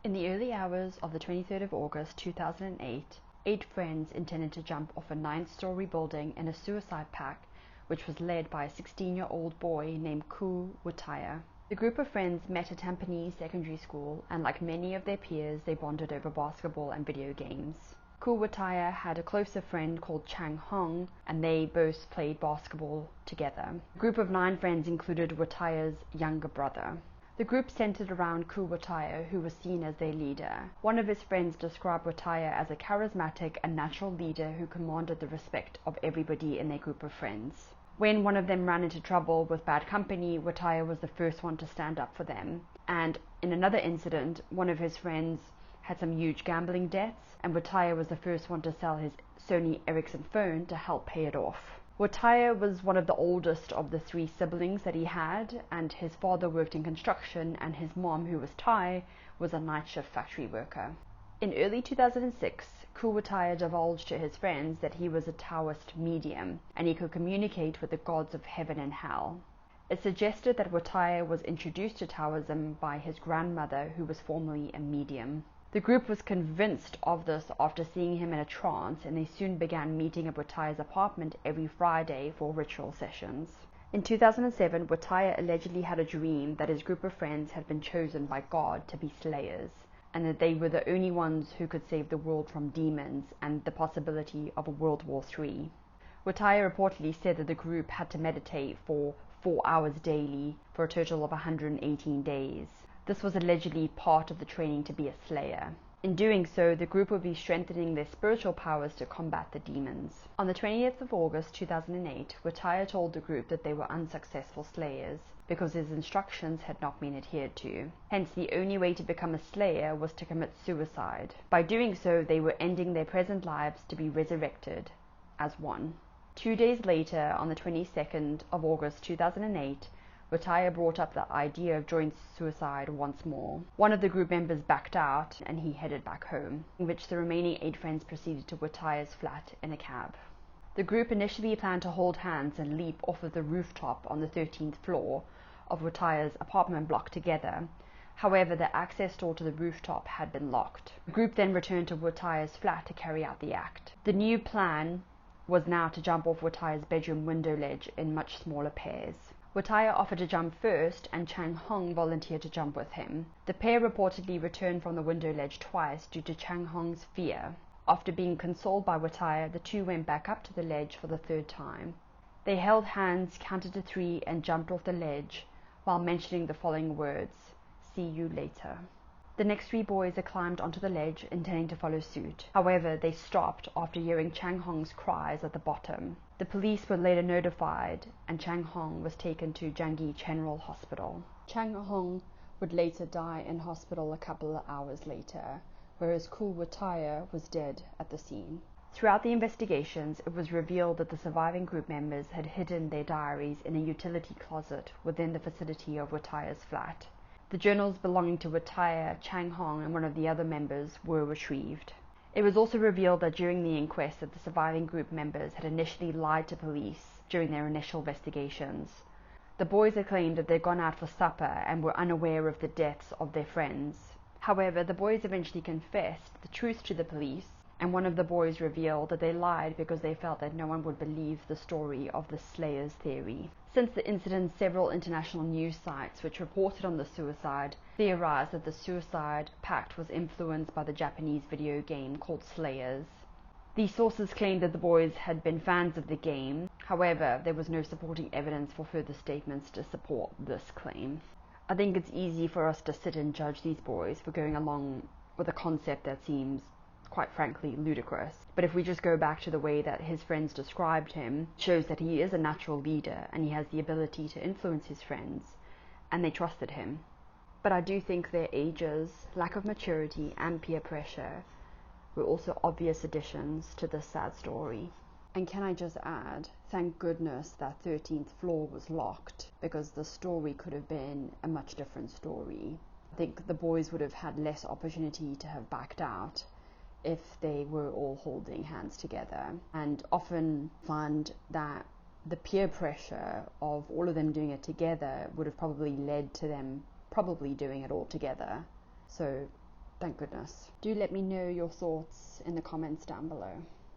In the early hours of the 23rd of August 2008, 8 friends intended to jump off a 9-story building in a suicide pact which was led by a 16-year-old boy named Ku Witaya. The group of friends met at Tampines Secondary School, and like many of their peers, they bonded over basketball and video games. Ku Witaya had a closer friend called Chang Hong, and they both played basketball together. The group of 9 friends included Witaya's younger brother. The group centered around Ku Witaya, who was seen as their leader. One of his friends described Witaya as a charismatic and natural leader who commanded the respect of everybody in their group of friends. When one of them ran into trouble with bad company, Witaya was the first one to stand up for them. And in another incident, one of his friends had some huge gambling debts, and Witaya was the first one to sell his Sony Ericsson phone to help pay it off. Witaya was one of the oldest of the 3 siblings that he had, and his father worked in construction, and his mom, who was Thai, was a night shift factory worker. In early 2006, Ku Witaya divulged to his friends that he was a Taoist medium, and he could communicate with the gods of heaven and hell. It suggested that Witaya was introduced to Taoism by his grandmother, who was formerly a medium. The group was convinced of this after seeing him in a trance, and they soon began meeting at Witaya's apartment every Friday for ritual sessions. In 2007, Witaya allegedly had a dream that his group of friends had been chosen by God to be slayers, and that they were the only ones who could save the world from demons and the possibility of a World War III. Witaya reportedly said that the group had to meditate for 4 hours daily for a total of 118 days. This was allegedly part of the training to be a slayer. In doing so, the group would be strengthening their spiritual powers to combat the demons. On the 20th of August 2008, Witaya told the group that they were unsuccessful slayers because his instructions had not been adhered to. Hence, the only way to become a slayer was to commit suicide. By doing so, they were ending their present lives to be resurrected as one. 2 days later, on the 22nd of August 2008, Witaya brought up the idea of joint suicide once more. One of the group members backed out, and he headed back home, in which the remaining 8 friends proceeded to Witaya's flat in a cab. The group initially planned to hold hands and leap off of the rooftop on the 13th floor of Witaya's apartment block together. However, the access door to the rooftop had been locked. The group then returned to Witaya's flat to carry out the act. The new plan was now to jump off Witaya's bedroom window ledge in much smaller pairs. Witaya offered to jump first, and Chang Hong volunteered to jump with him. The pair reportedly returned from the window ledge twice due to Chang Hong's fear. After being consoled by Witaya, the 2 went back up to the ledge for the 3rd time. They held hands, counted to 3, and jumped off the ledge while mentioning the following words: "See you later." The next 3 boys had climbed onto the ledge, intending to follow suit. However, they stopped after hearing Chang Hong's cries at the bottom. The police were later notified, and Chang Hong was taken to Changi General Hospital. Chang Hong would later die in hospital a couple of hours later, whereas Ku Witaya was dead at the scene. Throughout the investigations, it was revealed that the surviving group members had hidden their diaries in a utility closet within the vicinity of Witaya's flat. The journals belonging to Witaya, Chang Hong, and one of the other members were retrieved. It was also revealed that during the inquest that the surviving group members had initially lied to police during their initial investigations. The boys had claimed that they'd gone out for supper and were unaware of the deaths of their friends. However, the boys eventually confessed the truth to the police, and one of the boys revealed that they lied because they felt that no one would believe the story of the Slayers theory. Since the incident, several international news sites which reported on the suicide theorized that the suicide pact was influenced by the Japanese video game called Slayers. These sources claimed that the boys had been fans of the game. However, there was no supporting evidence for further statements to support this claim. I think it's easy for us to sit and judge these boys for going along with a concept that seems, quite frankly, ludicrous. But if we just go back to the way that his friends described him, it shows that he is a natural leader and he has the ability to influence his friends, and they trusted him. But I do think their ages, lack of maturity, and peer pressure were also obvious additions to this sad story. And can I just add, thank goodness that 13th floor was locked, because the story could have been a much different story. I think the boys would have had less opportunity to have backed out if they were all holding hands together, and often find that the peer pressure of all of them doing it together would have probably led to them probably doing it all together. So Thank goodness. Do let me know your thoughts in the comments down below.